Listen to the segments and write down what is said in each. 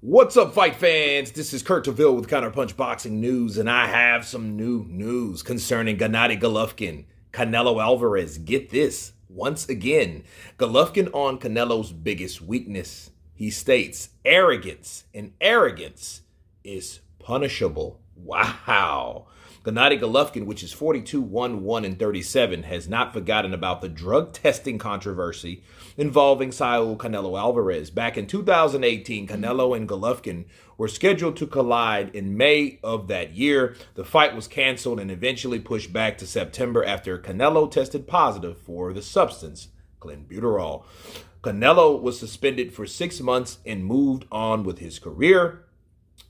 What's up, fight fans? This is Kurt DeVille with Counterpunch Boxing News, and I have some new news concerning Gennady Golovkin, Canelo Alvarez. Get this, once again, Golovkin on Canelo's biggest weakness. He states, arrogance, and arrogance is punishable. Wow. Gennady Golovkin, which is 42, 1, and 37, has not forgotten about the drug testing controversy involving Saul Canelo Alvarez. Back in 2018, Canelo and Golovkin were scheduled to collide in May of that year. The fight was canceled and eventually pushed back to September after Canelo tested positive for the substance, clenbuterol. Canelo was suspended for 6 months and moved on with his career.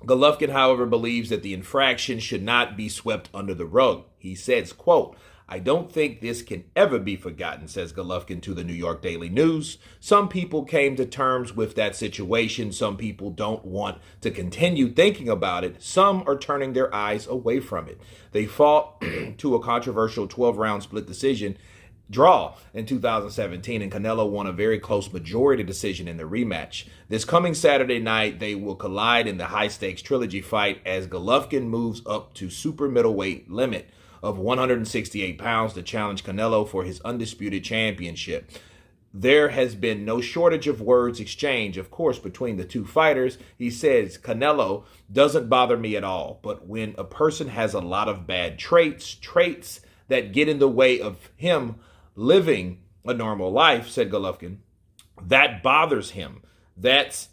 Golovkin, however, believes that the infraction should not be swept under the rug. He says, quote, "I don't think this can ever be forgotten," says Golovkin to the New York Daily News. "Some people came to terms with that situation. Some people don't want to continue thinking about it. Some are turning their eyes away from it. They fought to a controversial 12-round split decision draw in 2017, and Canelo won a very close majority decision in the rematch. This coming Saturday night, they will collide in the high-stakes trilogy fight as Golovkin moves up to super middleweight limit of 168 pounds to challenge Canelo for his undisputed championship. There has been no shortage of words exchanged, of course, between the two fighters. He says, Canelo doesn't bother me at all, but when a person has a lot of bad traits that get in the way of him living a normal life," said Golovkin, "that bothers him. That's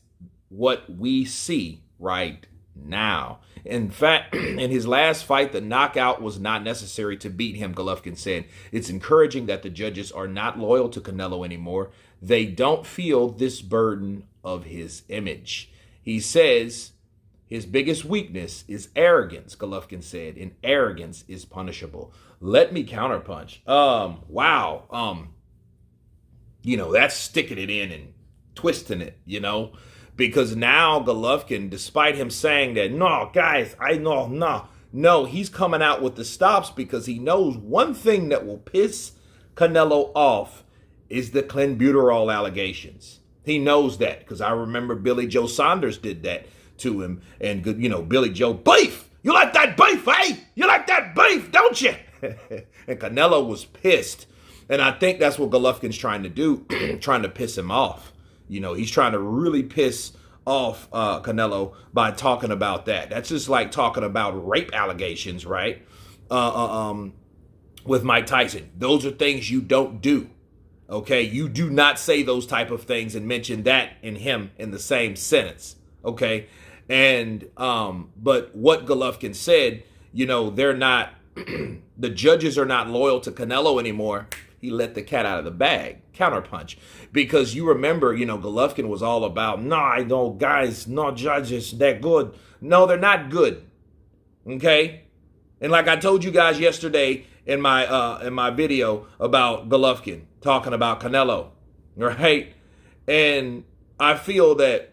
what we see right now. In fact, in his last fight, the knockout was not necessary to beat him," Golovkin said. "It's encouraging that the judges are not loyal to Canelo anymore. They don't feel this burden of his image." He says his biggest weakness is arrogance, Golovkin said, and arrogance is punishable. Let me counterpunch. Wow. That's sticking it in and twisting it, because now Golovkin, despite him saying that, no, guys, no, he's coming out with the stops because he knows one thing that will piss Canelo off is the clenbuterol allegations. He knows that because I remember Billy Joe Saunders did that to him, and Billy Joe, beef, you like that beef, eh? You like that beef, don't you? And Canelo was pissed, and I think that's what Golovkin's trying to do, trying to piss him off. He's trying to really piss off Canelo by talking about that. That's just like talking about rape allegations, right? With Mike Tyson. Those are things you don't do. Okay, you do not say those type of things and mention that in him in the same sentence. Okay, and but what Golovkin said, they're not, the judges are not loyal to Canelo anymore. He let the cat out of the bag, counterpunch, because you remember, Golovkin was all about, no, guys, no judges, they're good. No, they're not good. Okay, and like I told you guys yesterday in my video about Golovkin talking about Canelo, right? And I feel that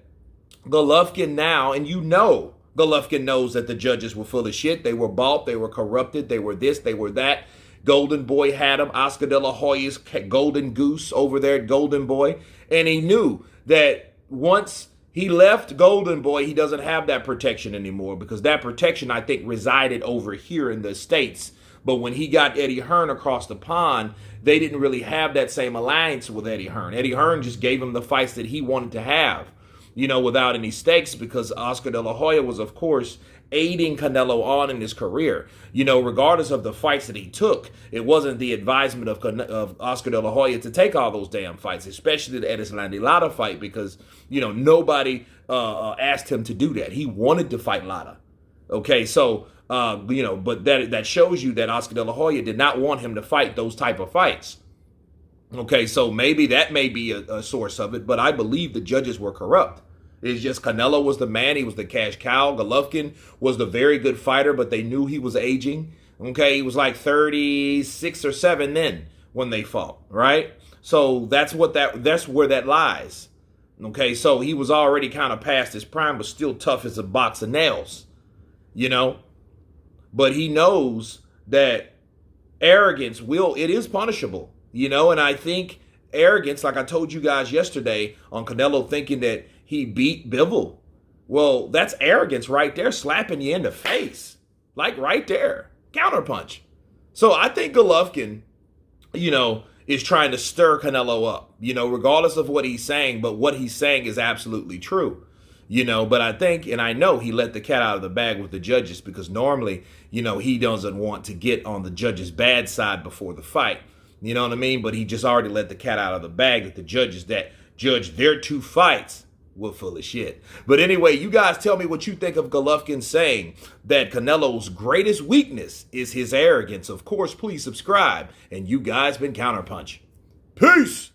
Golovkin now, and Golovkin knows that the judges were full of shit. They were bought, they were corrupted, they were this, they were that. Golden Boy had him, Oscar De La Hoya's golden goose over there at Golden Boy. And he knew that once he left Golden Boy, he doesn't have that protection anymore, because that protection, I think, resided over here in the States. But when he got Eddie Hearn across the pond, they didn't really have that same alliance with Eddie Hearn. Eddie Hearn just gave him the fights that he wanted to have, without any stakes, because Oscar De La Hoya was, of course, aiding Canelo on in his career. Regardless of the fights that he took, it wasn't the advisement of Oscar De La Hoya to take all those damn fights, especially the Erislandy Lara fight, because, nobody asked him to do that. He wanted to fight Lara. Okay, so, but that shows you that Oscar De La Hoya did not want him to fight those type of fights. Okay, so maybe that may be a source of it, but I believe the judges were corrupt. It's just Canelo was the man. He was the cash cow. Golovkin was the very good fighter, but they knew he was aging. Okay, he was like 36 or 7 then when they fought, right? So that's where that lies. Okay, so he was already kind of past his prime, but still tough as a box of nails, But he knows that arrogance it is punishable, and I think arrogance, like I told you guys yesterday on Canelo thinking that he beat Bivol, Well, that's arrogance right there, slapping you in the face. Like right there. Counterpunch. So I think Golovkin, is trying to stir Canelo up, regardless of what he's saying. But what he's saying is absolutely true, But I think, and I know he let the cat out of the bag with the judges because normally, he doesn't want to get on the judge's bad side before the fight. You know what I mean? But he just already let the cat out of the bag that the judges that judge their two fights were full of shit. But anyway, you guys tell me what you think of Golovkin saying that Canelo's greatest weakness is his arrogance. Of course, please subscribe. And you guys been Counterpunch. Peace!